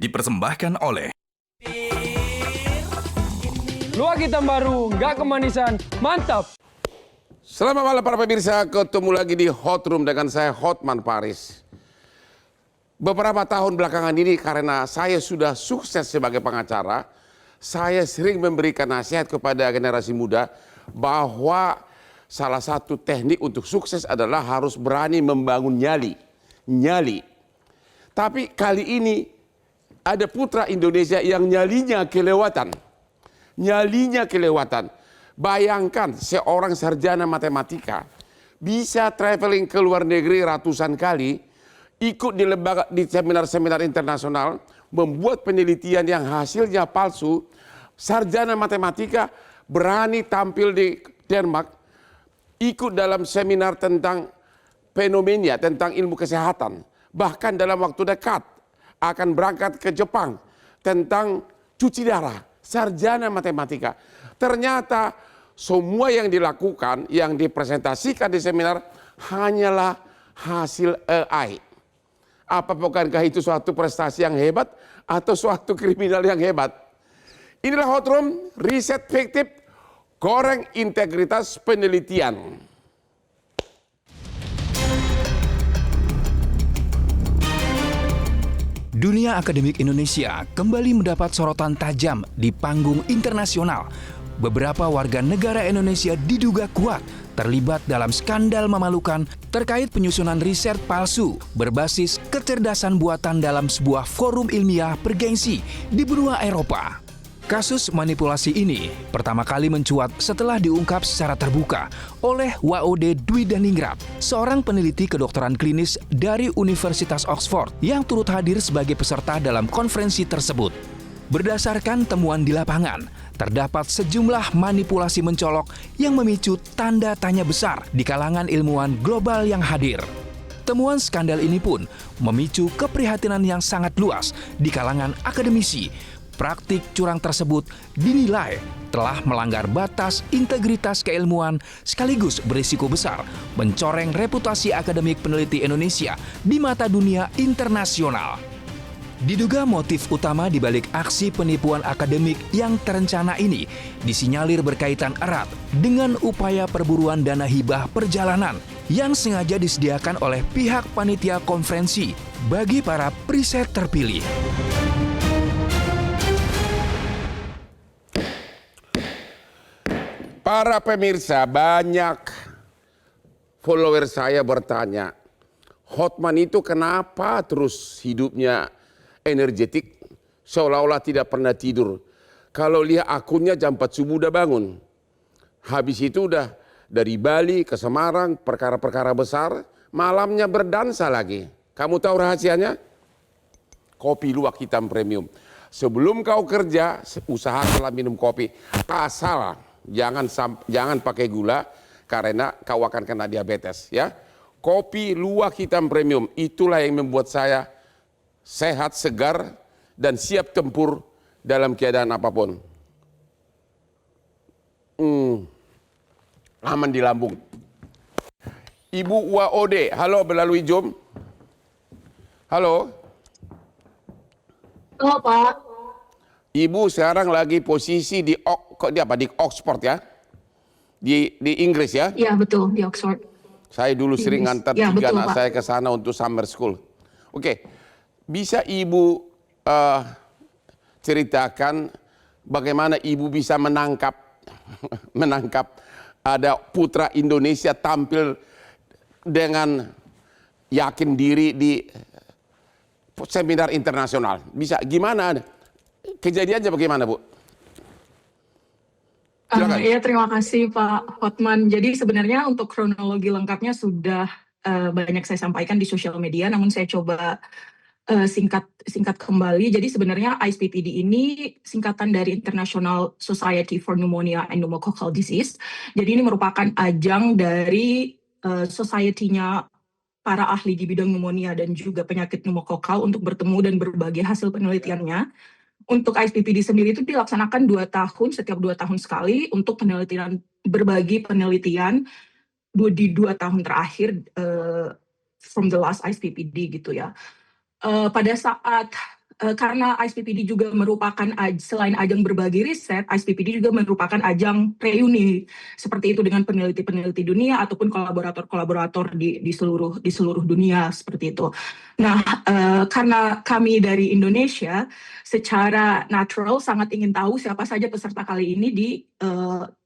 dipersembahkan oleh Luak hitam baru, nggak kemanisan, mantap. Selamat malam para pemirsa, ketemu lagi di Hot Room dengan saya Hotman Paris. Beberapa tahun belakangan ini karena saya sudah sukses sebagai pengacara, saya sering memberikan nasihat kepada generasi muda bahwa salah satu teknik untuk sukses adalah harus berani membangun nyali. Tapi kali ini ada putra Indonesia yang nyalinya kelewatan. Bayangkan seorang sarjana matematika bisa traveling ke luar negeri ratusan kali, ikut di seminar-seminar internasional, membuat penelitian yang hasilnya palsu. Sarjana matematika berani tampil di Denmark, ikut dalam seminar tentang fenomena, tentang ilmu kesehatan. Bahkan dalam waktu dekat akan berangkat ke Jepang tentang cuci darah. Sarjana matematika. Ternyata semua yang dilakukan, yang dipresentasikan di seminar hanyalah hasil AI. Apa bukankah itu suatu prestasi yang hebat atau suatu kriminal yang hebat? Inilah Hot Room, riset fiktif, goreng integritas penelitian. Dunia akademik Indonesia kembali mendapat sorotan tajam di panggung internasional. Beberapa warga negara Indonesia diduga kuat terlibat dalam skandal memalukan terkait penyusunan riset palsu berbasis kecerdasan buatan dalam sebuah forum ilmiah bergengsi di benua Eropa. Kasus manipulasi ini pertama kali mencuat setelah diungkap secara terbuka oleh WOD Dwi Daningrat, seorang peneliti kedokteran klinis dari Universitas Oxford yang turut hadir sebagai peserta dalam konferensi tersebut. Berdasarkan temuan di lapangan, terdapat sejumlah manipulasi mencolok yang memicu tanda tanya besar di kalangan ilmuwan global yang hadir. Temuan skandal ini pun memicu keprihatinan yang sangat luas di kalangan akademisi. Praktik curang tersebut dinilai telah melanggar batas integritas keilmuan sekaligus berisiko besar mencoreng reputasi akademik peneliti Indonesia di mata dunia internasional. Diduga motif utama di balik aksi penipuan akademik yang terencana ini disinyalir berkaitan erat dengan upaya perburuan dana hibah perjalanan yang sengaja disediakan oleh pihak panitia konferensi bagi para periset terpilih. Para pemirsa, banyak follower saya bertanya, Hotman itu kenapa terus hidupnya energetik, seolah-olah tidak pernah tidur. Kalau lihat akunnya jam 4 subuh udah bangun. Habis itu udah dari Bali ke Semarang, perkara-perkara besar, malamnya berdansa lagi. Kamu tahu rahasianya? Kopi luwak hitam premium. Sebelum kau kerja, usahakanlah minum kopi. Asal jangan pakai gula karena kau akan kena diabetes ya. Kopi luwak hitam premium itulah yang membuat saya sehat, segar dan siap tempur dalam keadaan apapun. Aman di lambung. Ibu WOD, halo melalui Zoom. Halo. Halo Pak. Ibu sekarang lagi posisi di Oxford ya, di Inggris ya? Iya betul, di Oxford. Saya dulu sering ngantar Ya, tiga betul, anak Pak. saya ke sana untuk summer school. Oke, bisa Ibu ceritakan bagaimana Ibu bisa menangkap ada putra Indonesia tampil dengan yakin diri di seminar internasional. Bisa gimana? Kejadiannya bagaimana, Bu? Silakan. Ya, terima kasih Pak Hotman. Jadi sebenarnya untuk kronologi lengkapnya sudah banyak saya sampaikan di sosial media, namun saya coba singkat kembali. Jadi sebenarnya ISPPD ini singkatan dari International Society for Pneumonia and Pneumococcal Disease. Jadi ini merupakan ajang dari society-nya para ahli di bidang pneumonia dan juga penyakit pneumokokal untuk bertemu dan berbagi hasil penelitiannya. Untuk ISPPD sendiri itu dilaksanakan setiap 2 tahun sekali untuk berbagi penelitian di 2 tahun terakhir from the last ISPPD gitu ya. Pada saat karena ISPPD juga merupakan selain ajang berbagi riset, ISPPD juga merupakan ajang reuni seperti itu dengan peneliti-peneliti dunia ataupun kolaborator-kolaborator di seluruh dunia seperti itu. Nah, karena kami dari Indonesia, secara natural sangat ingin tahu siapa saja peserta kali ini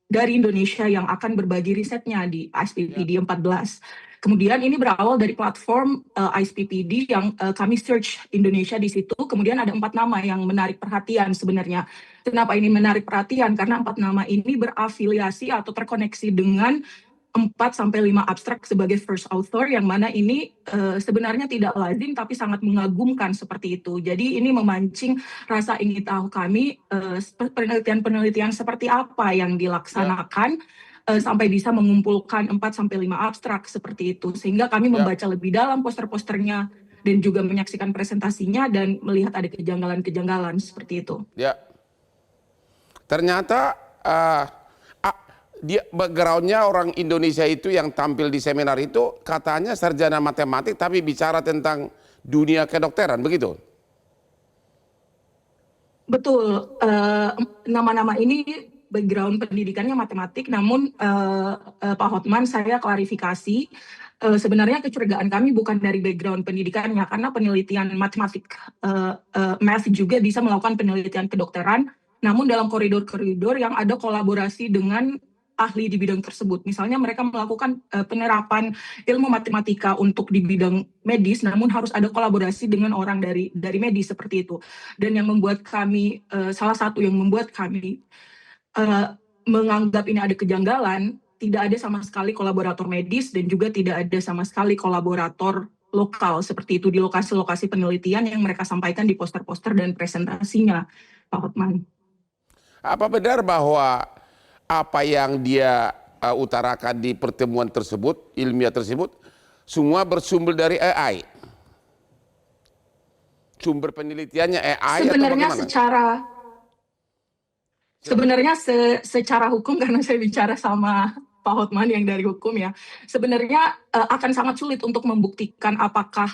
dari Indonesia yang akan berbagi risetnya di ISPPD 14. Kemudian ini berawal dari platform ISPPD yang kami search Indonesia di situ. Kemudian ada 4 nama yang menarik perhatian sebenarnya. Kenapa ini menarik perhatian? Karena 4 nama ini berafiliasi atau terkoneksi dengan 4-5 abstrak sebagai first author, yang mana ini sebenarnya tidak lazim tapi sangat mengagumkan seperti itu. Jadi ini memancing rasa ingin tahu kami penelitian-penelitian seperti apa yang dilaksanakan sampai bisa mengumpulkan 4-5 abstrak seperti itu. Sehingga kami membaca lebih dalam poster-posternya dan juga menyaksikan presentasinya dan melihat ada kejanggalan-kejanggalan seperti itu. Ya. Ternyata dia backgroundnya orang Indonesia itu yang tampil di seminar itu katanya sarjana matematik tapi bicara tentang dunia kedokteran, begitu? Betul. Nama-nama ini background pendidikannya matematik, namun Pak Hotman, saya klarifikasi, sebenarnya kecurigaan kami bukan dari background pendidikannya, karena penelitian matematik, math juga bisa melakukan penelitian kedokteran, namun dalam koridor-koridor yang ada kolaborasi dengan ahli di bidang tersebut. Misalnya mereka melakukan penerapan ilmu matematika untuk di bidang medis, namun harus ada kolaborasi dengan orang dari medis seperti itu. Dan yang membuat kami, salah satu yang membuat kami menganggap ini ada kejanggalan, tidak ada sama sekali kolaborator medis dan juga tidak ada sama sekali kolaborator lokal seperti itu di lokasi-lokasi penelitian yang mereka sampaikan di poster-poster dan presentasinya, Pak Hotman. Apa benar bahwa apa yang dia utarakan di pertemuan tersebut, ilmiah tersebut, semua bersumber dari AI? Sumber penelitiannya AI sebenarnya atau bagaimana? Sebenarnya secara hukum, karena saya bicara sama Pak Hotman yang dari hukum ya, sebenarnya akan sangat sulit untuk membuktikan apakah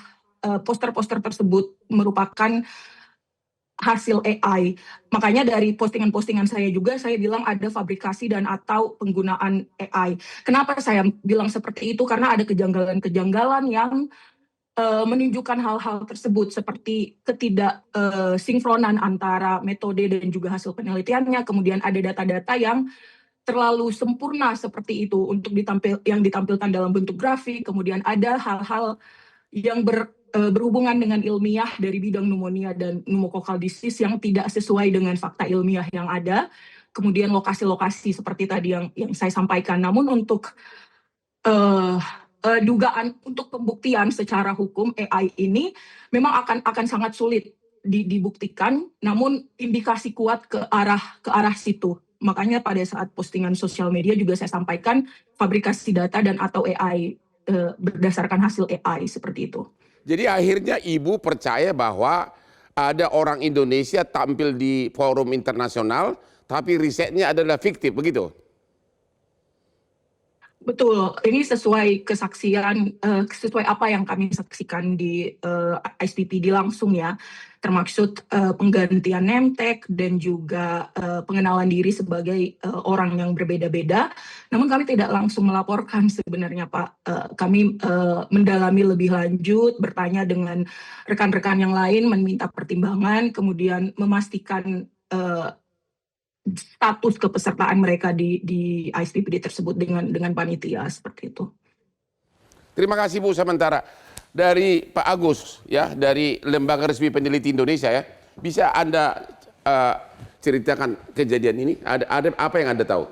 poster-poster tersebut merupakan hasil AI. Makanya dari postingan-postingan saya juga, saya bilang ada fabrikasi dan atau penggunaan AI. Kenapa saya bilang seperti itu? Karena ada kejanggalan-kejanggalan yang menunjukkan hal-hal tersebut seperti ketidaksinkronan antara metode dan juga hasil penelitiannya. Kemudian ada data-data yang terlalu sempurna seperti itu untuk yang ditampilkan dalam bentuk grafik. Kemudian ada hal-hal yang berhubungan dengan ilmiah dari bidang pneumonia dan pneumococcal disease yang tidak sesuai dengan fakta ilmiah yang ada. Kemudian lokasi-lokasi seperti tadi yang saya sampaikan. Namun untuk dugaan untuk pembuktian secara hukum AI ini memang akan sangat sulit dibuktikan, namun indikasi kuat ke arah situ. Makanya pada saat postingan sosial media juga saya sampaikan fabrikasi data dan atau AI berdasarkan hasil AI seperti itu. Jadi akhirnya Ibu percaya bahwa ada orang Indonesia tampil di forum internasional tapi risetnya adalah fiktif, begitu? Betul, ini sesuai kesaksian, sesuai apa yang kami saksikan di ISPPD langsung ya, termaksud penggantian name tag dan juga pengenalan diri sebagai orang yang berbeda-beda. Namun kami tidak langsung melaporkan sebenarnya Pak. Kami mendalami lebih lanjut, bertanya dengan rekan-rekan yang lain, meminta pertimbangan, kemudian memastikan status kepesertaan mereka di ISPPD tersebut dengan panitia seperti itu. Terima kasih Bu. Sementara dari Pak Agus ya, dari Lembaga Resmi Peneliti Indonesia ya, bisa Anda ceritakan kejadian ini? Ada apa yang Anda tahu?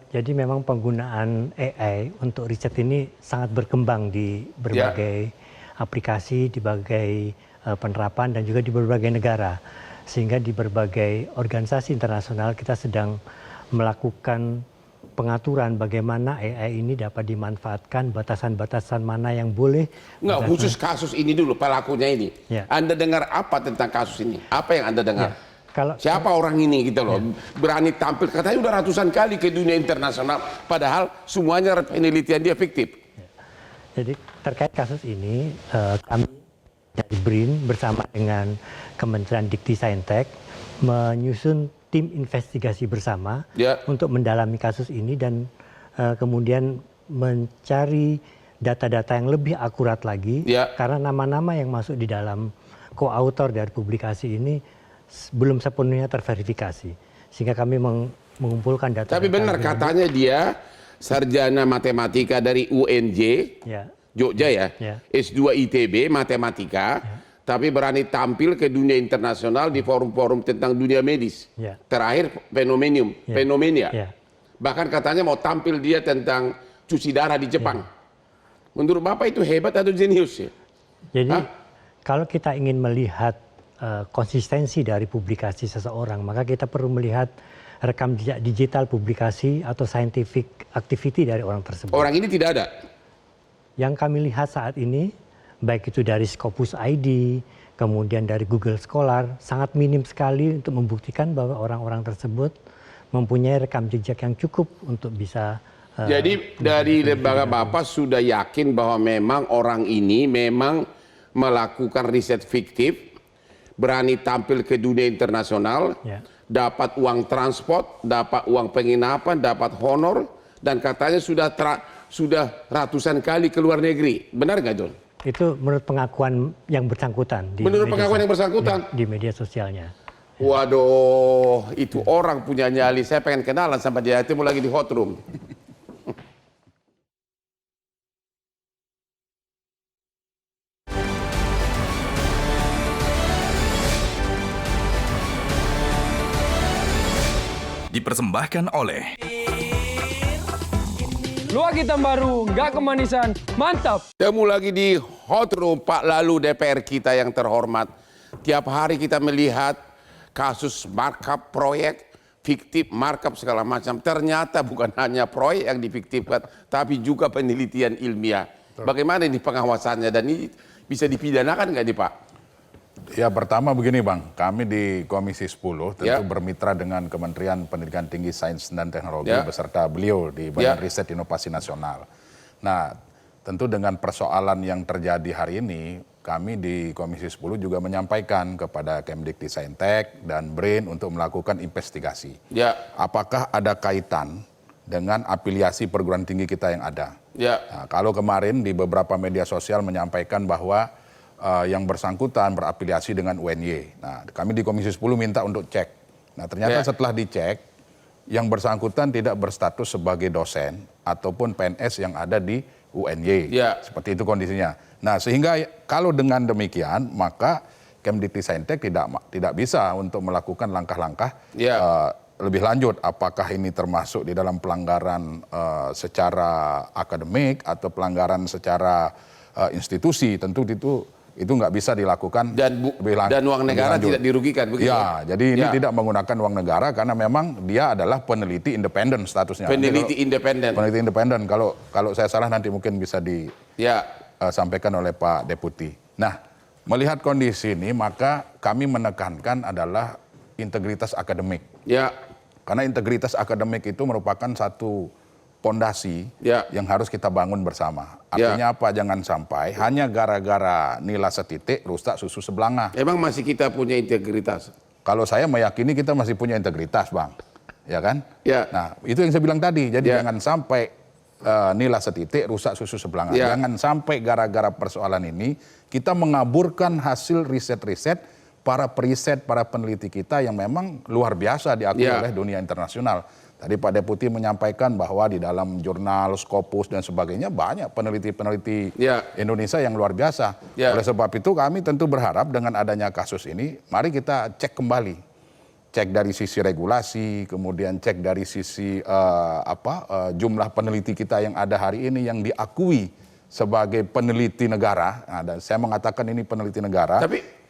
Jadi memang penggunaan AI untuk riset ini sangat berkembang di berbagai aplikasi, di berbagai penerapan dan juga di berbagai negara. Sehingga di berbagai organisasi internasional kita sedang melakukan pengaturan bagaimana AI ini dapat dimanfaatkan, batasan-batasan mana yang boleh. Enggak, khusus kasus ini dulu, pelakunya ini. Ya. Anda dengar apa tentang kasus ini? Apa yang Anda dengar? Ya. Siapa orang ini gitu loh, berani tampil, katanya udah ratusan kali ke dunia internasional, padahal semuanya penelitian dia fiktif. Ya. Jadi terkait kasus ini, kami dari BRIN bersama dengan Kementerian Dikti Saintek menyusun tim investigasi bersama untuk mendalami kasus ini dan kemudian mencari data-data yang lebih akurat lagi karena nama-nama yang masuk di dalam co-author dari publikasi ini belum sepenuhnya terverifikasi. Sehingga kami mengumpulkan data. Tapi benar katanya dia sarjana matematika dari UNJ, Jogja ya, S2 ITB matematika, tapi berani tampil ke dunia internasional di forum-forum tentang dunia medis. Terakhir fenomena. Bahkan katanya mau tampil dia tentang cuci darah di Jepang. Menurut Bapak itu hebat atau jenius ya? Jadi kalau kita ingin melihat konsistensi dari publikasi seseorang, maka kita perlu melihat rekam jejak digital publikasi atau scientific activity dari orang tersebut. Orang ini tidak ada. Yang kami lihat saat ini, baik itu dari Scopus ID, kemudian dari Google Scholar, sangat minim sekali untuk membuktikan bahwa orang-orang tersebut mempunyai rekam jejak yang cukup untuk bisa. Jadi dari lembaga Bapak sudah yakin bahwa memang orang ini memang melakukan riset fiktif, berani tampil ke dunia internasional, dapat uang transport, dapat uang penginapan, dapat honor, dan katanya sudah ratusan kali ke luar negeri. Benar nggak, John? Itu menurut pengakuan yang bersangkutan. Menurut pengakuan yang bersangkutan? Di media sosialnya. Waduh, itu orang punya nyali. Saya pengen kenalan sama dia, itu lagi di hot room. Dipersembahkan oleh Luak hitam baru, nggak kemanisan, mantap. Temu lagi di hot room Pak Lalu DPR kita yang terhormat. Tiap hari kita melihat kasus markup proyek, fiktif markup segala macam. Ternyata bukan hanya proyek yang difiktifkan, tapi juga penelitian ilmiah. Bagaimana ini pengawasannya dan ini bisa dipidanakan nggak nih Pak? Ya pertama begini Bang, kami di Komisi 10 tentu bermitra dengan Kementerian Pendidikan Tinggi, Sains dan Teknologi beserta beliau di Badan Riset Inovasi Nasional. Nah tentu dengan persoalan yang terjadi hari ini, kami di Komisi 10 juga menyampaikan kepada Kemdikti-Saintek dan BRIN untuk melakukan investigasi. Apakah ada kaitan dengan afiliasi perguruan tinggi kita yang ada? Nah, kalau kemarin di beberapa media sosial menyampaikan bahwa yang bersangkutan berafiliasi dengan UNY. Nah, kami di Komisi 10 minta untuk cek. Nah, ternyata setelah dicek, yang bersangkutan tidak berstatus sebagai dosen ataupun PNS yang ada di UNY. Seperti itu kondisinya. Nah, sehingga kalau dengan demikian, maka Kemdikti-Saintek tidak bisa untuk melakukan langkah-langkah lebih lanjut. Apakah ini termasuk di dalam pelanggaran secara akademik atau pelanggaran secara institusi, tentu itu nggak bisa dilakukan dan uang negara tidak dirugikan begitu. Ya, jadi ini tidak menggunakan uang negara karena memang dia adalah peneliti independen statusnya. Peneliti independen. Peneliti independen. Kalau saya salah nanti mungkin bisa disampaikan oleh Pak Deputi. Nah, melihat kondisi ini maka kami menekankan adalah integritas akademik. Karena integritas akademik itu merupakan satu pondasi yang harus kita bangun bersama. Artinya apa? Jangan sampai hanya gara-gara nilai setitik rusak susu sebelanga. Emang masih kita punya integritas? Kalau saya meyakini kita masih punya integritas, Bang. Ya kan? Nah, itu yang saya bilang tadi. Jadi jangan sampai nilai setitik rusak susu sebelanga. Jangan sampai gara-gara persoalan ini kita mengaburkan hasil riset-riset para periset, para peneliti kita yang memang luar biasa diakui oleh dunia internasional. Tadi Pak Deputi menyampaikan bahwa di dalam jurnal, Scopus dan sebagainya banyak peneliti-peneliti Indonesia yang luar biasa. Oleh sebab itu kami tentu berharap dengan adanya kasus ini, mari kita cek kembali. Cek dari sisi regulasi, kemudian cek dari sisi jumlah peneliti kita yang ada hari ini yang diakui sebagai peneliti negara. Nah, dan saya mengatakan ini peneliti negara. Tapi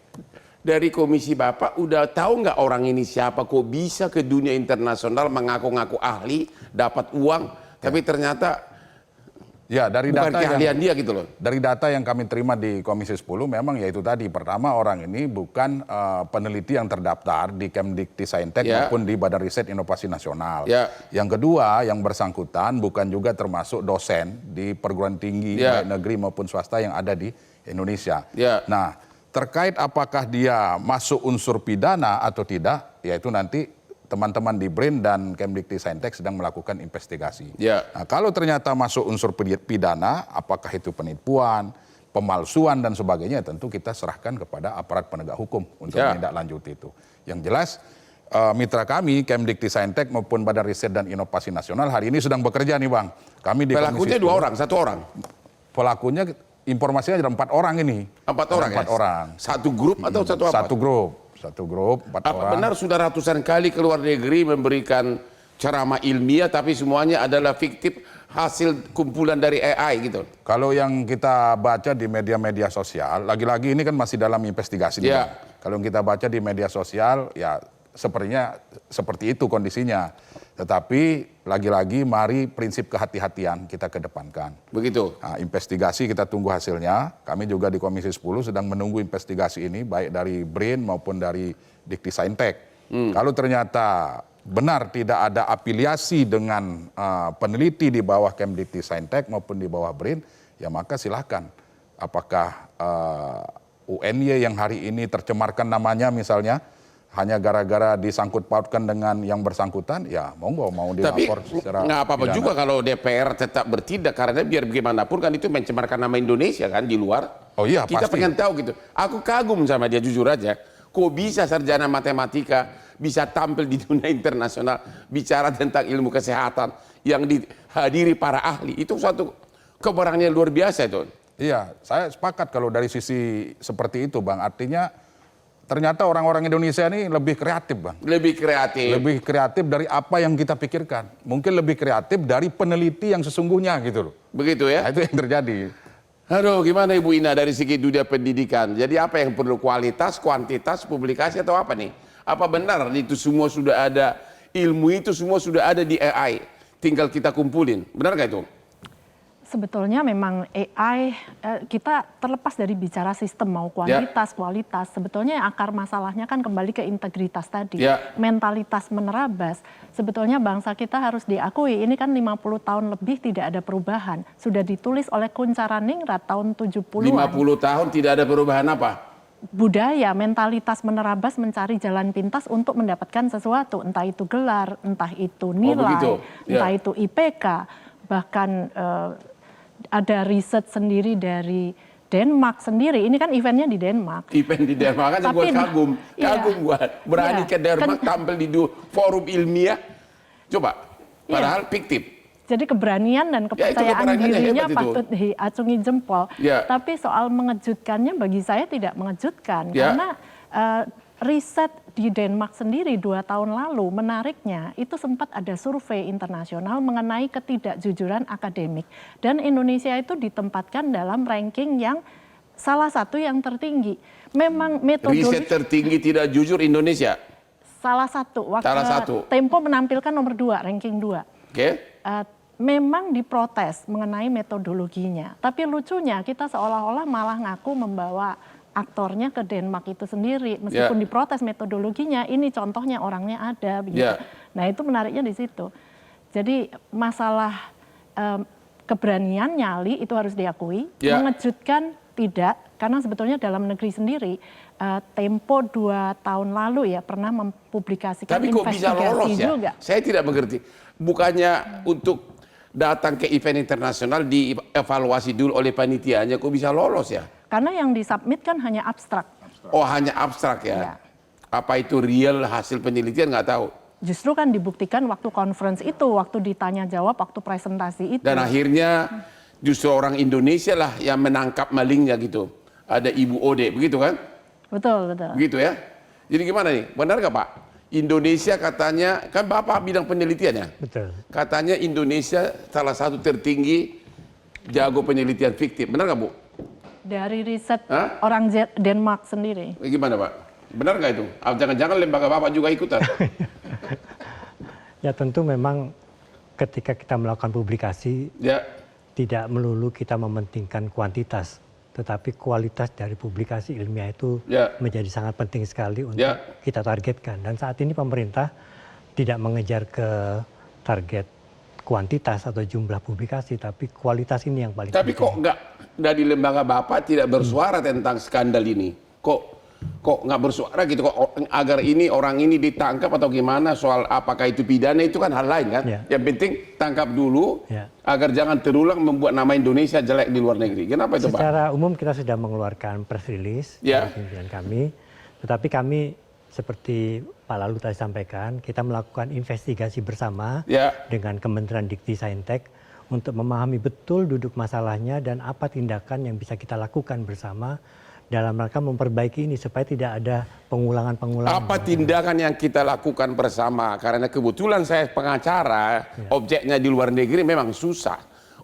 dari komisi Bapak udah tahu nggak orang ini siapa, kok bisa ke dunia internasional mengaku-ngaku ahli, dapat uang, tapi ternyata dari bukan data keahlian dia gitu loh. Dari data yang kami terima di Komisi 10 memang yaitu tadi, pertama orang ini bukan peneliti yang terdaftar di Kemdikti-Saintek maupun di Badan Riset Inovasi Nasional. Yang kedua, yang bersangkutan bukan juga termasuk dosen di perguruan tinggi baik negeri maupun swasta yang ada di Indonesia. Nah, Terkait apakah dia masuk unsur pidana atau tidak, yaitu nanti teman-teman di BRIN dan Kemdikti-Saintek sedang melakukan investigasi. Ya. Nah, kalau ternyata masuk unsur pidana, apakah itu penipuan, pemalsuan dan sebagainya, tentu kita serahkan kepada aparat penegak hukum untuk menindaklanjuti itu. Yang jelas mitra kami Kemdikti-Saintek maupun Badan Riset dan Inovasi Nasional hari ini sedang bekerja nih Bang. Kami di Pelakunya 2 orang, 1 orang. Pelakunya informasinya ada 4 orang ini. 4 orang. 4 orang. Satu grup atau satu apa? Satu grup 4 Apa orang. benar sudah ratusan kali ke luar negeri memberikan ceramah ilmiah tapi semuanya adalah fiktif hasil kumpulan dari AI gitu? Kalau yang kita baca di media-media sosial, lagi-lagi ini kan masih dalam investigasi. Ya. Bang. Kalau yang kita baca di media sosial, ya sepertinya seperti itu kondisinya. Tetapi lagi-lagi mari prinsip kehati-hatian kita kedepankan. Begitu. Nah, investigasi kita tunggu hasilnya. Kami juga di Komisi 10 sedang menunggu investigasi ini baik dari BRIN maupun dari Dikti-Saintek. Kalau ternyata benar tidak ada afiliasi dengan peneliti di bawah Kemdikti-Saintek maupun di bawah BRIN, ya maka silakan. Apakah UNY yang hari ini tercemarkan namanya misalnya, hanya gara-gara disangkut pautkan dengan yang bersangkutan, ya monggo mau dilapor secara nggak apa-apa pidana. juga kalau DPR tetap bertindak karena biar bagaimanapun kan itu mencemarkan nama Indonesia kan di luar. Oh iya, Kita pasti. pengen tahu gitu. Aku kagum sama dia jujur aja. Kok bisa sarjana matematika bisa tampil di dunia internasional bicara tentang ilmu kesehatan yang dihadiri para ahli. Itu suatu keberangan luar biasa itu. Iya, saya sepakat kalau dari sisi seperti itu Bang. Artinya ternyata orang-orang Indonesia ini lebih kreatif Bang. Lebih kreatif. Lebih kreatif dari apa yang kita pikirkan. Mungkin lebih kreatif dari peneliti yang sesungguhnya gitu loh. Begitu ya? Nah, itu yang terjadi. Aduh, gimana Ibu Ina dari segi dunia pendidikan? Jadi apa yang perlu, kualitas, kuantitas, publikasi atau apa nih? Apa benar itu semua sudah ada, ilmu itu semua sudah ada di AI, tinggal kita kumpulin, benar nggak itu? Sebetulnya memang AI kita terlepas dari bicara sistem mau kualitas, kualitas. Sebetulnya akar masalahnya kan kembali ke integritas tadi. Mentalitas menerabas. Sebetulnya bangsa kita harus diakui ini kan 50 tahun lebih tidak ada perubahan. Sudah ditulis oleh Kuncharaningrat tahun 70-an. 50 tahun tidak ada perubahan apa? Budaya, mentalitas menerabas mencari jalan pintas untuk mendapatkan sesuatu. Entah itu gelar, entah itu nilai, entah itu IPK. Bahkan ada riset sendiri dari Denmark sendiri. Ini kan eventnya di Denmark. Event di Denmark kan gue kagum gue. Berani ke Denmark tampil di forum ilmiah. Coba, padahal fiktif. Jadi keberanian dan kepercayaan dirinya patut diacungi jempol. Tapi soal mengejutkannya bagi saya tidak mengejutkan. Karena riset di Denmark sendiri 2 tahun lalu menariknya itu sempat ada survei internasional mengenai ketidakjujuran akademik. Dan Indonesia itu ditempatkan dalam ranking yang salah satu yang tertinggi. Memang metodologi riset tertinggi tidak jujur Indonesia. Salah satu. Tempo menampilkan nomor 2, ranking 2. Memang diprotes mengenai metodologinya. Tapi lucunya kita seolah-olah malah ngaku membawa aktornya ke Denmark itu sendiri. Meskipun diprotes metodologinya, ini contohnya orangnya ada. Begitu. Nah itu menariknya di situ. Jadi masalah keberanian nyali itu harus diakui. Mengejutkan tidak, karena sebetulnya dalam negeri sendiri Tempo 2 tahun lalu ya pernah mempublikasikan tapi kok bisa lolos ya? juga. Saya tidak mengerti. Bukannya untuk datang ke event internasional dievaluasi dulu oleh panitianya, kok bisa lolos ya? Karena yang disubmit kan hanya abstrak. Oh hanya abstrak ya? Apa itu real hasil penelitian nggak tahu. Justru kan dibuktikan waktu conference itu, waktu ditanya jawab, waktu presentasi itu. Dan akhirnya justru orang Indonesia lah yang menangkap malingnya gitu. Ada Ibu Ode, begitu kan? Betul, betul. Begitu ya? Jadi gimana nih? Benar nggak Pak? Indonesia katanya, kan Bapak bidang penelitian ya? Betul. Katanya Indonesia salah satu tertinggi jago penelitian fiktif. Benar nggak Bu? Dari riset orang Denmark sendiri. Gimana Pak? Benar nggak itu? Jangan-jangan lembaga Bapak juga ikutan? Ya tentu memang ketika kita melakukan publikasi, tidak melulu kita mementingkan kuantitas. Tetapi kualitas dari publikasi ilmiah itu menjadi sangat penting sekali untuk kita targetkan. Dan saat ini pemerintah tidak mengejar ke target kuantitas atau jumlah publikasi, tapi kualitas ini yang paling penting. Tapi kok nggak dari lembaga Bapak tidak bersuara tentang skandal ini? kok nggak bersuara gitu, kok agar orang ini ditangkap atau gimana, soal apakah itu pidana itu kan hal lain kan. Yang penting tangkap dulu agar jangan terulang membuat nama Indonesia jelek di luar negeri. Kenapa itu, Pak? Secara umum kita sudah mengeluarkan press release dari pimpinan kami, tetapi kami seperti Pak Lalu tadi sampaikan, kita melakukan investigasi bersama dengan Kementerian Dikti Saintek untuk memahami betul duduk masalahnya dan apa tindakan yang bisa kita lakukan bersama dalam rangka memperbaiki ini supaya tidak ada pengulangan-pengulangan. Apa tindakan yang kita lakukan bersama? Karena kebetulan saya pengacara, objeknya di luar negeri memang susah.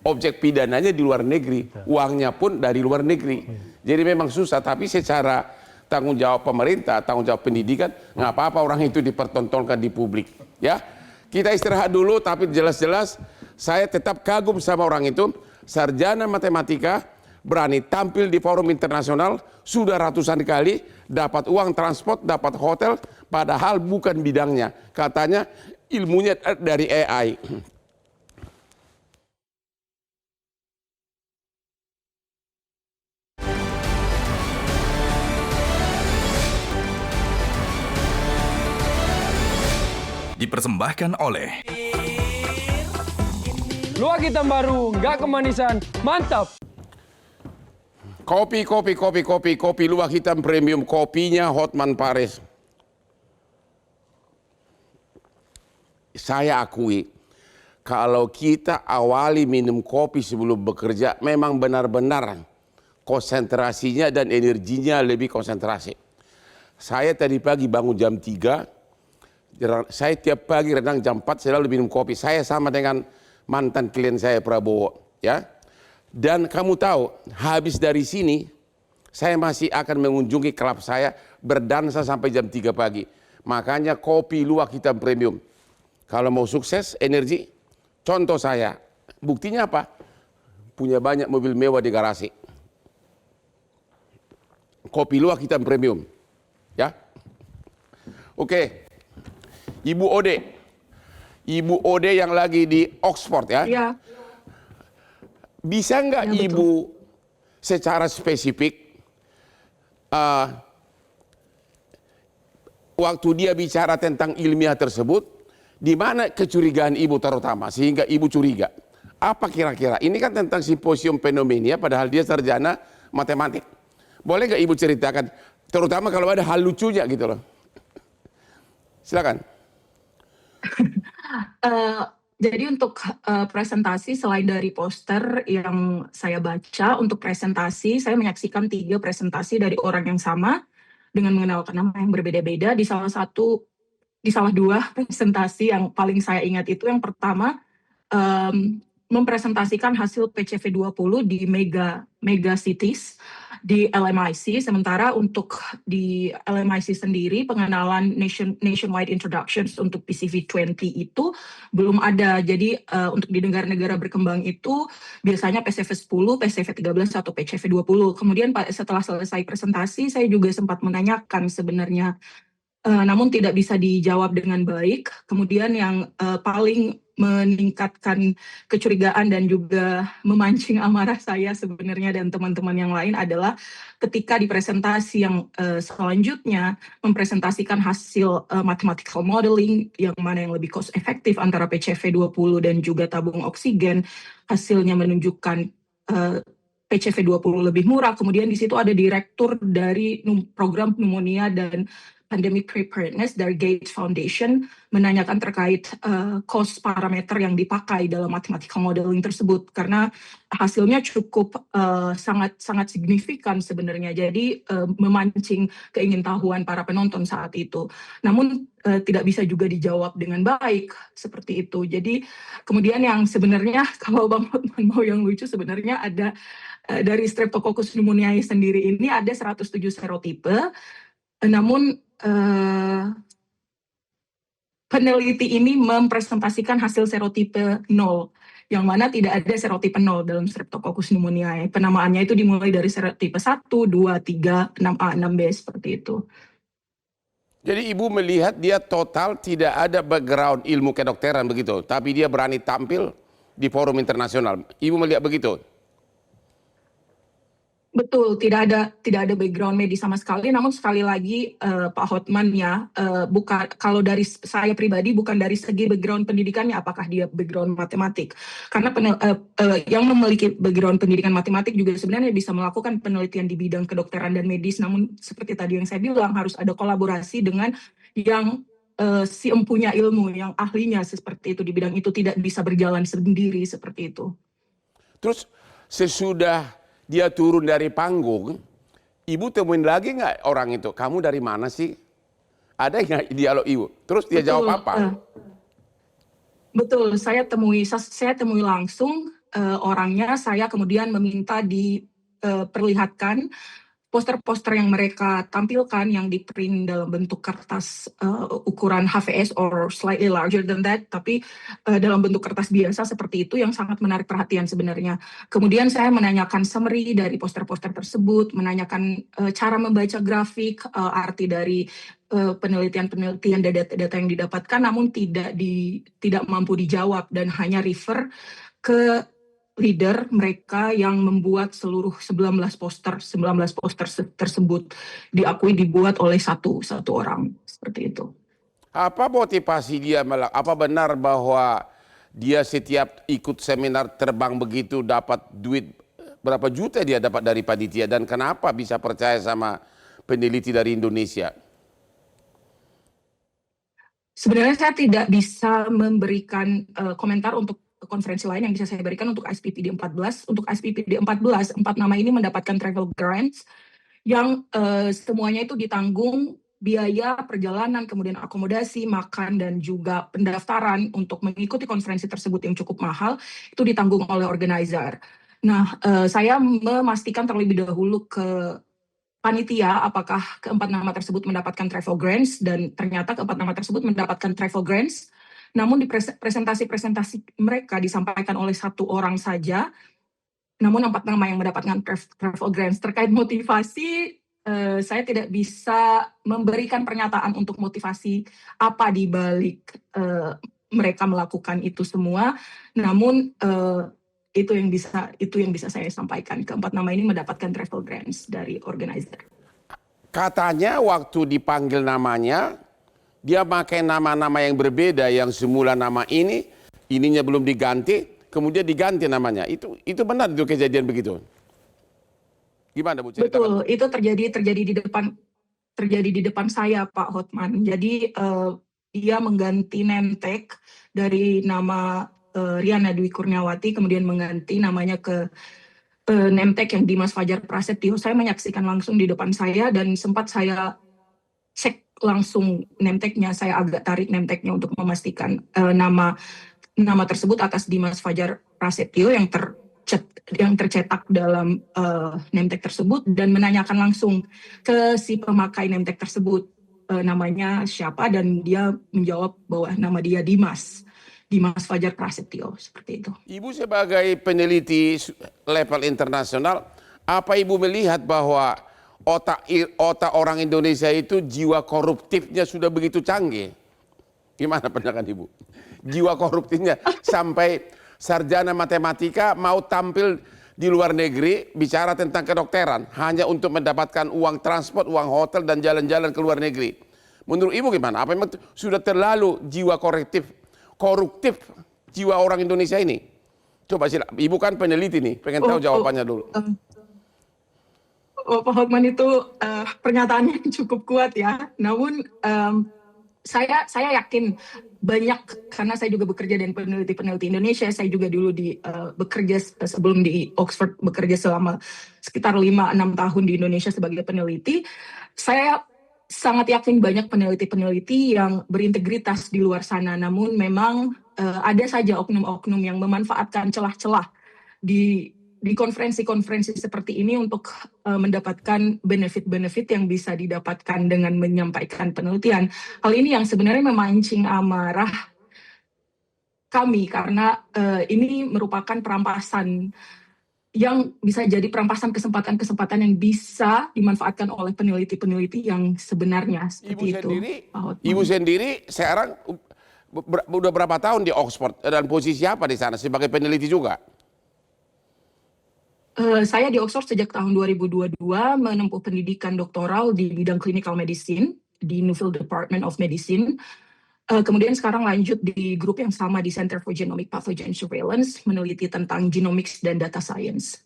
Objek pidananya di luar negeri, uangnya pun dari luar negeri. Jadi memang susah, tapi secara tanggung jawab pemerintah, tanggung jawab pendidikan, nggak apa-apa orang itu dipertontonkan di publik. Ya, kita istirahat dulu, tapi jelas-jelas saya tetap kagum sama orang itu, sarjana matematika, berani tampil di forum internasional, sudah ratusan kali, dapat uang transport, dapat hotel, padahal bukan bidangnya. Katanya ilmunya dari AI. Dipersembahkan oleh Luwak hitam baru, nggak kemanisan, mantap. Kopi luwak hitam premium, kopinya Hotman Paris. Saya akui, kalau kita awali minum kopi sebelum bekerja, memang benar-benar konsentrasinya dan energinya lebih konsentrasi. Saya tadi pagi bangun jam 3, saya tiap pagi renang jam 4 selalu minum kopi. Saya sama dengan mantan klien saya Prabowo, ya. Dan kamu tahu, habis dari sini saya masih akan mengunjungi klub saya berdansa sampai jam 3 pagi. Makanya kopi luwak hitam premium. Kalau mau sukses energi, contoh saya. Buktinya apa? Punya banyak mobil mewah di garasi. Kopi luwak hitam premium. Ya. Oke. Ibu Ode yang lagi di Oxford ya. Iya. Bisa nggak Ya, Ibu secara spesifik waktu dia bicara tentang ilmiah tersebut, di mana kecurigaan Ibu terutama sehingga Ibu curiga? Apa kira-kira? Ini kan tentang simposium fenomena, padahal dia sarjana matematik. Boleh nggak Ibu ceritakan? Terutama kalau ada hal lucunya gitu loh. Silakan. Jadi untuk presentasi selain dari poster yang saya baca, untuk presentasi saya menyaksikan 3 presentasi dari orang yang sama dengan mengenalkan nama yang berbeda-beda. Di salah 2 presentasi yang paling saya ingat itu yang pertama mempresentasikan hasil PCV20 di mega cities di LMIC, sementara untuk di LMIC sendiri pengenalan nationwide introductions untuk PCV20 itu belum ada. Jadi untuk di negara-negara berkembang itu biasanya PCV10, PCV13 atau PCV20. Kemudian setelah selesai presentasi saya juga sempat menanyakan sebenarnya, namun tidak bisa dijawab dengan baik. Kemudian yang paling meningkatkan kecurigaan dan juga memancing amarah saya sebenarnya dan teman-teman yang lain adalah ketika di presentasi yang selanjutnya mempresentasikan hasil mathematical modeling yang mana yang lebih cost efektif antara PCV20 dan juga tabung oksigen, hasilnya menunjukkan PCV20 lebih murah. Kemudian di situ ada direktur dari program pneumonia dan Pandemic Preparedness dari Gates Foundation menanyakan terkait cost parameter yang dipakai dalam mathematical modeling tersebut karena hasilnya cukup sangat signifikan sebenarnya. Jadi memancing keingintahuan para penonton saat itu. Namun tidak bisa juga dijawab dengan baik seperti itu. Jadi kemudian yang sebenarnya kalau Bang Hotman mau yang lucu sebenarnya ada dari Streptococcus pneumoniae sendiri ini ada 107 serotipe. Namun peneliti ini mempresentasikan hasil serotipe 0, yang mana tidak ada serotipe 0 dalam Streptococcus pneumoniae. Penamaannya itu dimulai dari serotipe 1, 2, 3, 6A, 6B seperti itu. Jadi Ibu melihat dia total tidak ada background ilmu kedokteran begitu, tapi dia berani tampil di forum internasional. Ibu melihat begitu? Betul, tidak ada background medis sama sekali. Namun sekali lagi Pak Hotman ya, bukan, kalau dari saya pribadi bukan dari segi background pendidikannya apakah dia background matematik. Karena yang memiliki background pendidikan matematik juga sebenarnya bisa melakukan penelitian di bidang kedokteran dan medis. Namun seperti tadi yang saya bilang harus ada kolaborasi dengan yang si empunya ilmu, yang ahlinya seperti itu di bidang itu, tidak bisa berjalan sendiri seperti itu. Terus sesudah dia turun dari panggung, ibu temuin lagi nggak orang itu? Kamu dari mana sih? Ada nggak dialog ibu? Terus dia jawab apa? Betul, saya temui langsung orangnya. Saya kemudian meminta diperlihatkan poster-poster yang mereka tampilkan yang di-print dalam bentuk kertas ukuran HVS or slightly larger than that, tapi dalam bentuk kertas biasa seperti itu yang sangat menarik perhatian sebenarnya. Kemudian saya menanyakan summary dari poster-poster tersebut, menanyakan cara membaca grafik, arti dari penelitian-penelitian data yang didapatkan, namun tidak mampu dijawab dan hanya refer ke leader mereka yang membuat seluruh 19 poster tersebut diakui dibuat oleh satu orang seperti itu. Apa motivasi dia? Apa benar bahwa dia setiap ikut seminar terbang begitu dapat duit berapa juta dia dapat dari panitia, dan kenapa bisa percaya sama peneliti dari Indonesia? Sebenarnya saya tidak bisa memberikan komentar untuk konferensi lain. Yang bisa saya berikan untuk ISPPD 14. Untuk ISPPD 14, 4 nama ini mendapatkan travel grants yang semuanya itu ditanggung biaya perjalanan, kemudian akomodasi, makan, dan juga pendaftaran untuk mengikuti konferensi tersebut yang cukup mahal, itu ditanggung oleh organizer. Nah, saya memastikan terlebih dahulu ke panitia apakah keempat nama tersebut mendapatkan travel grants, dan ternyata keempat nama tersebut mendapatkan travel grants. Namun di presentasi mereka disampaikan oleh satu orang saja, namun 4 nama yang mendapatkan travel grants. Terkait motivasi, saya tidak bisa memberikan pernyataan untuk motivasi apa di balik mereka melakukan itu semua. Namun itu yang bisa saya sampaikan. Keempat nama ini mendapatkan travel grants dari organizer. Katanya waktu dipanggil namanya, dia pakai nama-nama yang berbeda, yang semula nama ininya belum diganti, kemudian diganti namanya. Itu benar itu kejadian begitu? Gimana Bu? Betul, itu terjadi di depan saya, Pak Hotman. Jadi dia mengganti name tag dari nama Riana Dwi Kurniawati, kemudian mengganti namanya ke name tag yang Dimas Fajar Prasetyo. Saya menyaksikan langsung di depan saya dan sempat saya cek langsung name tag-nya. Saya agak tarik name tag-nya untuk memastikan nama tersebut atas Dimas Fajar Prasetyo yang tercetak dalam name tag tersebut, dan menanyakan langsung ke si pemakai name tag tersebut namanya siapa, dan dia menjawab bahwa nama dia Dimas Fajar Prasetyo, seperti itu. Ibu sebagai peneliti level internasional, apa Ibu melihat bahwa otak orang Indonesia itu jiwa koruptifnya sudah begitu canggih? Gimana pandangan Ibu? Jiwa koruptifnya sampai sarjana matematika mau tampil di luar negeri bicara tentang kedokteran hanya untuk mendapatkan uang transport, uang hotel, dan jalan-jalan ke luar negeri. Menurut Ibu gimana? Apa memang sudah terlalu jiwa koruptif jiwa orang Indonesia ini? Coba sih, Ibu kan peneliti nih, pengen tahu jawabannya dulu. Pak Hotman, itu pernyataannya cukup kuat ya. Namun saya yakin banyak, karena saya juga bekerja dengan peneliti Indonesia. Saya juga dulu bekerja sebelum di Oxford, bekerja selama sekitar 5-6 tahun di Indonesia sebagai peneliti. Saya sangat yakin banyak peneliti-peneliti yang berintegritas di luar sana. Namun memang ada saja oknum-oknum yang memanfaatkan celah-celah di konferensi-konferensi seperti ini untuk mendapatkan benefit-benefit yang bisa didapatkan dengan menyampaikan penelitian. Hal ini yang sebenarnya memancing amarah kami, karena ini merupakan perampasan yang bisa jadi perampasan kesempatan-kesempatan yang bisa dimanfaatkan oleh peneliti-peneliti yang sebenarnya seperti itu. Ibu sendiri sekarang udah berapa tahun di Oxford dan posisi apa di sana sebagai peneliti juga? Saya di Oxford sejak tahun 2022 menempuh pendidikan doktoral di bidang clinical medicine di Nuffield Department of Medicine. Kemudian sekarang lanjut di grup yang sama di Center for Genomic Pathogen Surveillance, meneliti tentang genomics dan data science.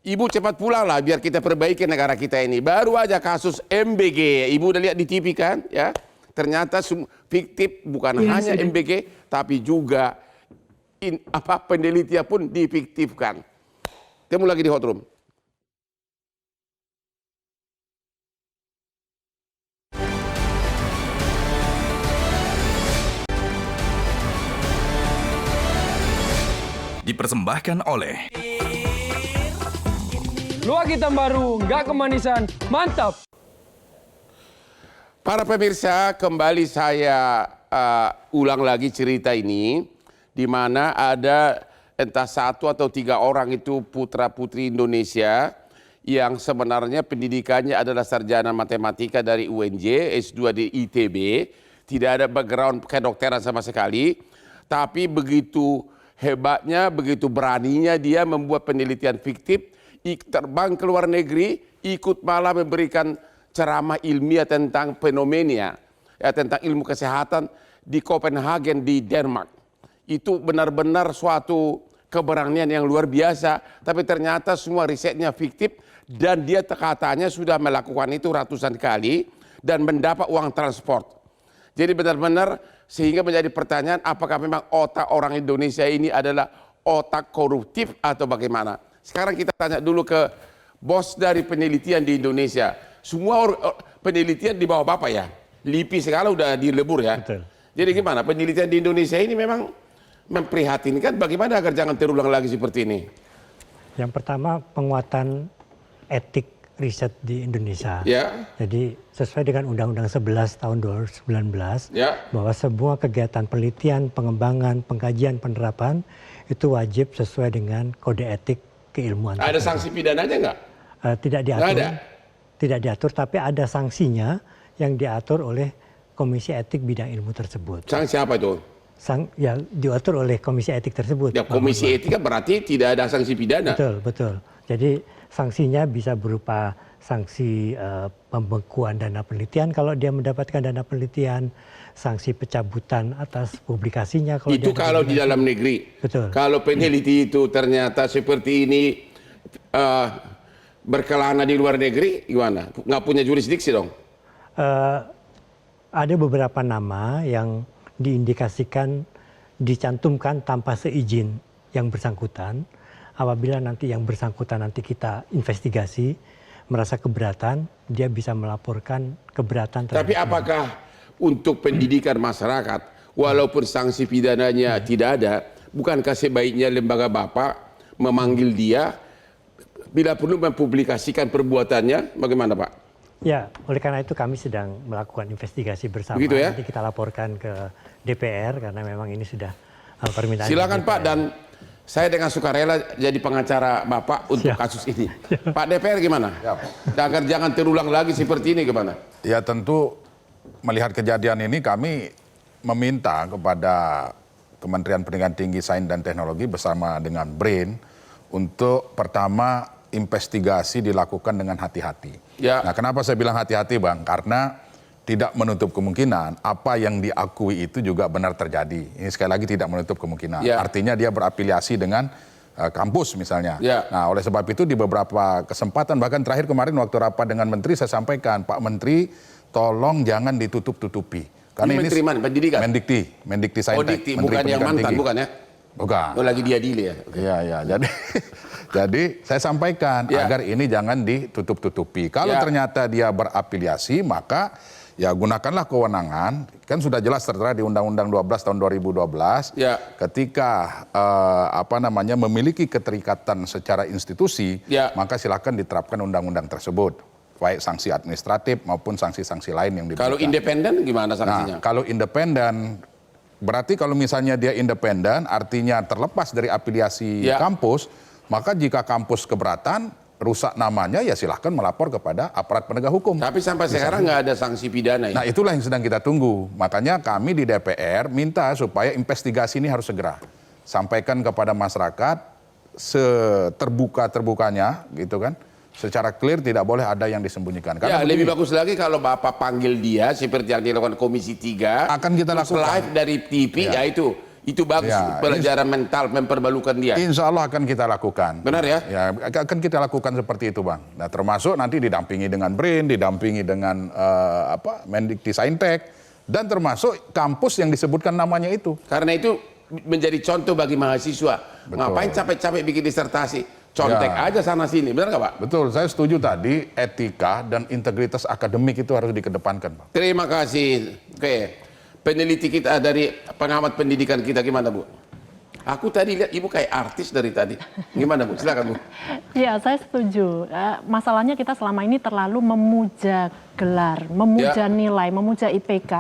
Ibu cepat pulang lah biar kita perbaiki negara kita ini. Baru aja kasus MBG, Ibu udah lihat di TV kan? Ya, ternyata fiktif bukan hanya sudah. MBG, tapi juga penelitian pun difiktifkan. Temu lagi di Hot Room. Dipersembahkan oleh Luak hitam baru, nggak kemanisan, mantap. Para pemirsa, kembali saya ulang lagi cerita ini, di mana ada entah 1 atau 3 orang itu putra-putri Indonesia yang sebenarnya pendidikannya adalah sarjana matematika dari UNJ, S2 di ITB, tidak ada background kedokteran sama sekali, tapi begitu hebatnya, begitu beraninya dia membuat penelitian fiktif, terbang ke luar negeri, ikut malah memberikan ceramah ilmiah tentang fenomena, ya, tentang ilmu kesehatan di Copenhagen di Denmark. Itu benar-benar suatu keberanian yang luar biasa, tapi ternyata semua risetnya fiktif dan dia katanya sudah melakukan itu ratusan kali dan mendapat uang transport. Jadi benar-benar sehingga menjadi pertanyaan apakah memang otak orang Indonesia ini adalah otak koruptif atau bagaimana. Sekarang kita tanya dulu ke bos dari penelitian di Indonesia. Semua penelitian di bawah Bapak ya? LIPI segala udah dilebur ya? Betul. Jadi gimana penelitian di Indonesia ini memang memprihatinkan, bagaimana agar jangan terulang lagi seperti ini? Yang pertama penguatan etik riset di Indonesia. Ya. Jadi sesuai dengan Undang-Undang 11 tahun 2019 ya. bahwa semua kegiatan penelitian, pengembangan, pengkajian, penerapan itu wajib sesuai dengan kode etik keilmuan. Ada sanksi pidananya nggak? Tidak diatur. Nggak ada. Tidak diatur, tapi ada sanksinya yang diatur oleh Komisi Etik Bidang Ilmu tersebut. Sanksi apa itu? Ya diatur oleh komisi etik tersebut. Ya, komisi etik kan berarti tidak ada sanksi pidana. Betul. Jadi sanksinya bisa berupa sanksi pembekuan dana penelitian kalau dia mendapatkan dana penelitian, sanksi pencabutan atas publikasinya. Itu kalau di dalam negeri. Betul. Kalau peneliti itu ternyata seperti ini berkelana di luar negeri, gimana? Nggak punya jurisdiksi dong? Ada beberapa nama yang diindikasikan dicantumkan tanpa seizin yang bersangkutan. Apabila nanti yang bersangkutan nanti kita investigasi merasa keberatan, dia bisa melaporkan keberatan. Tapi apakah untuk pendidikan masyarakat, walaupun sanksi pidananya tidak ada, bukankah sebaiknya lembaga Bapak memanggil dia bila perlu mempublikasikan perbuatannya? Bagaimana Pak? Ya, oleh karena itu kami sedang melakukan investigasi bersama. Begitu ya? Nanti kita laporkan ke DPR karena memang ini sudah permintaan. Silakan Pak, dan saya dengan sukarela jadi pengacara Bapak untuk kasus ini. Pak DPR gimana? Agar jangan terulang lagi seperti ini gimana? Ya tentu melihat kejadian ini kami meminta kepada Kementerian Pendidikan Tinggi, Sains dan Teknologi bersama dengan BRAIN untuk pertama investigasi dilakukan dengan hati-hati. Ya. Nah, kenapa saya bilang hati-hati, Bang? Karena tidak menutup kemungkinan apa yang diakui itu juga benar terjadi. Ini sekali lagi tidak menutup kemungkinan. Ya. Artinya dia berafiliasi dengan kampus misalnya. Ya. Nah, oleh sebab itu di beberapa kesempatan, bahkan terakhir kemarin waktu rapat dengan Menteri, saya sampaikan, Pak Menteri, tolong jangan ditutup-tutupi. Karena ini Menteri mana? Pendidikan? Mendikti Saintek. Dikti, bukan yang mantan, bukan ya? Bukan. Oh, lagi diadili ya? Iya, jadi saya sampaikan agar ini jangan ditutup-tutupi. Kalau ternyata dia berafiliasi, maka ya gunakanlah kewenangan. Kan sudah jelas tertera di Undang-Undang 12 tahun 2012. Ketika memiliki keterikatan secara institusi, maka silakan diterapkan undang-undang tersebut. Baik sanksi administratif maupun sanksi-sanksi lain yang diberikan. Kalau independen gimana sanksinya? Nah, kalau independen, berarti kalau misalnya dia independen, artinya terlepas dari afiliasi kampus, maka jika kampus keberatan, rusak namanya, ya silahkan melapor kepada aparat penegak hukum. Tapi sampai sekarang nggak ada sanksi pidana ya? Nah, itulah yang sedang kita tunggu. Makanya kami di DPR minta supaya investigasi ini harus segera. Sampaikan kepada masyarakat, seterbuka-terbukanya gitu kan. Secara clear tidak boleh ada yang disembunyikan. Karena lebih bagus lagi kalau Bapak panggil dia seperti yang dilakukan Komisi 3. Akan kita lakukan. Live dari TV, itu bagus, pelajaran mental, memperbalukan dia. Insya Allah akan kita lakukan. Benar ya? Ya, akan kita lakukan seperti itu, Bang. Nah, termasuk nanti didampingi dengan BRIN, didampingi dengan Mendikti-Saintek, dan termasuk kampus yang disebutkan namanya itu. Karena itu menjadi contoh bagi mahasiswa. Betul. Ngapain capek-capek bikin disertasi? Contek aja sana-sini, benar nggak Pak? Betul, saya setuju tadi etika dan integritas akademik itu harus dikedepankan, Pak. Terima kasih. Oke, peneliti kita dari pengamat pendidikan kita gimana Bu? Aku tadi lihat Ibu kayak artis dari tadi. Gimana Bu? Silakan Bu. Ya, saya setuju. Masalahnya kita selama ini terlalu memuja gelar, memuja nilai, memuja IPK.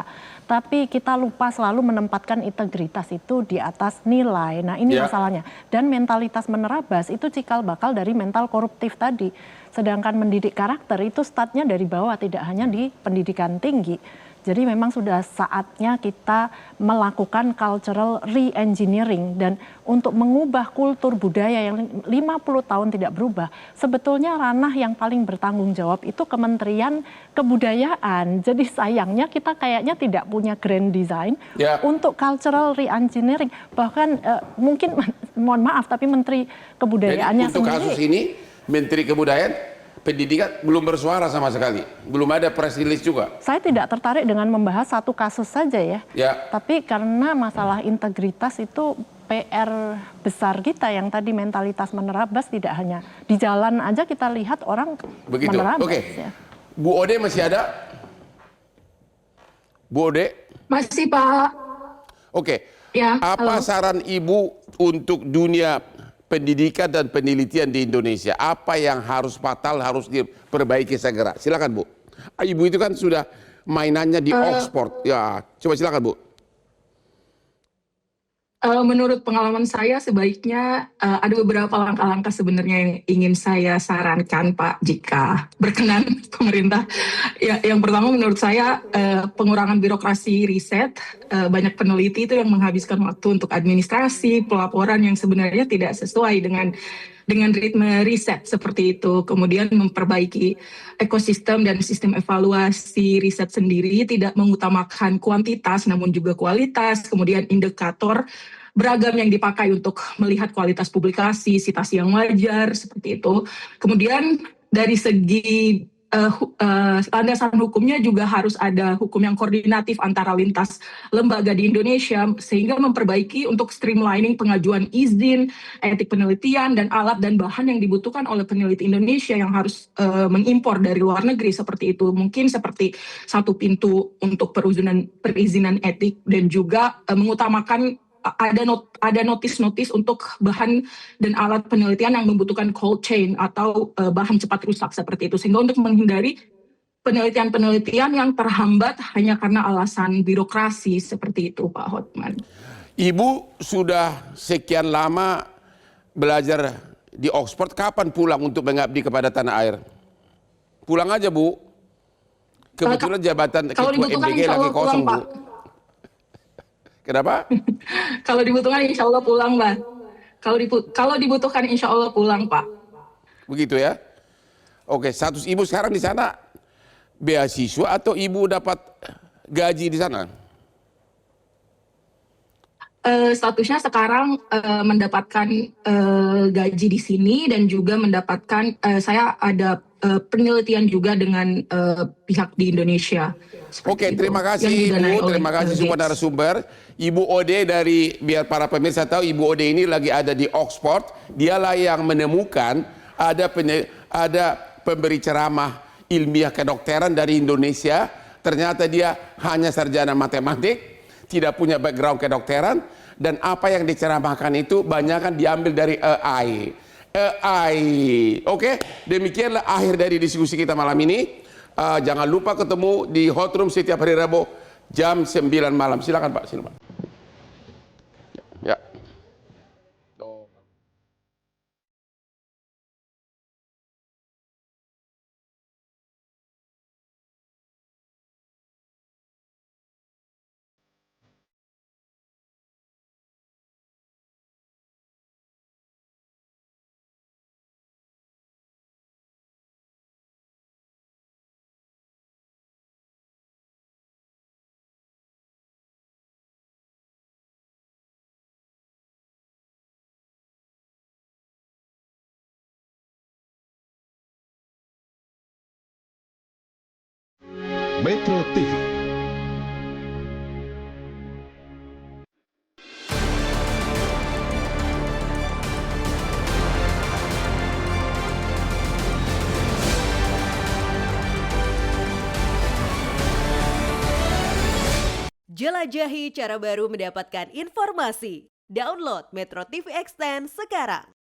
Tapi kita lupa selalu menempatkan integritas itu di atas nilai. Nah, ini masalahnya. Dan mentalitas menerabas itu cikal bakal dari mental koruptif tadi. Sedangkan mendidik karakter itu startnya dari bawah, tidak hanya di pendidikan tinggi. Jadi memang sudah saatnya kita melakukan cultural re-engineering dan untuk mengubah kultur budaya yang 50 tahun tidak berubah. Sebetulnya ranah yang paling bertanggung jawab itu Kementerian Kebudayaan. Jadi sayangnya kita kayaknya tidak punya grand design untuk cultural re-engineering. Bahkan mungkin mohon maaf tapi Menteri Kebudayaannya untuk sendiri. kasus ini Menteri Kebudayaan Pendidikan belum bersuara sama sekali, belum ada press release juga. Saya tidak tertarik dengan membahas satu kasus saja ya. Tapi karena masalah integritas itu PR besar kita yang tadi mentalitas menerabas, tidak hanya di jalan aja kita lihat orang menerabas. Ya. Bu Ode masih ada? Bu Ode? Masih Pak. Apa saran Ibu untuk dunia pendidikan dan penelitian di Indonesia? Apa yang harus fatal, harus diperbaiki segera? Silakan Bu. Ibu itu kan sudah mainannya di Oxford. Ya, coba silakan Bu. Menurut pengalaman saya sebaiknya ada beberapa langkah-langkah sebenarnya yang ingin saya sarankan Pak jika berkenan pemerintah. Ya, yang pertama menurut saya pengurangan birokrasi riset. Banyak peneliti itu yang menghabiskan waktu untuk administrasi, pelaporan yang sebenarnya tidak sesuai dengan ritme riset seperti itu. Kemudian memperbaiki ekosistem dan sistem evaluasi riset sendiri, tidak mengutamakan kuantitas namun juga kualitas, kemudian indikator beragam yang dipakai untuk melihat kualitas publikasi, citasi yang wajar, seperti itu. Kemudian dari segi landasan hukumnya juga harus ada hukum yang koordinatif antara lintas lembaga di Indonesia sehingga memperbaiki untuk streamlining pengajuan izin, etik penelitian dan alat dan bahan yang dibutuhkan oleh peneliti Indonesia yang harus mengimpor dari luar negeri seperti itu. Mungkin seperti satu pintu untuk perizinan etik dan juga mengutamakan ada notis-notis untuk bahan dan alat penelitian yang membutuhkan cold chain atau bahan cepat rusak seperti itu. Sehingga untuk menghindari penelitian-penelitian yang terhambat hanya karena alasan birokrasi seperti itu, Pak Hotman. Ibu sudah sekian lama belajar di Oxford, kapan pulang untuk mengabdi kepada tanah air? Pulang aja Bu. Kebetulan jabatan ketua MBG lagi kosong Bu. Kenapa? Kalau dibutuhkan insya Allah pulang, Mbak. Kalau dibutuhkan insya Allah pulang, Pak. Begitu ya? Oke, status Ibu sekarang di sana beasiswa atau Ibu dapat gaji di sana? Statusnya sekarang mendapatkan gaji di sini dan juga mendapatkan saya ada penelitian juga dengan pihak di Indonesia. Oke, terima kasih Ibu, terima kasih semua narasumber. Ibu Ode dari, biar para pemirsa tahu, Ibu Ode ini lagi ada di Oxford. Dialah yang menemukan ada pemberi ceramah ilmiah kedokteran dari Indonesia. Ternyata dia hanya sarjana matematik, tidak punya background kedokteran, dan apa yang diceramahkan itu banyak kan diambil dari AI. Oke, demikianlah akhir dari diskusi kita malam ini. Jangan lupa ketemu di Hot Room setiap hari Rabu jam 9 malam. Silakan Pak, silakan. Ya. Metro TV. Jelajahi cara baru mendapatkan informasi. Download Metro TV Extend sekarang.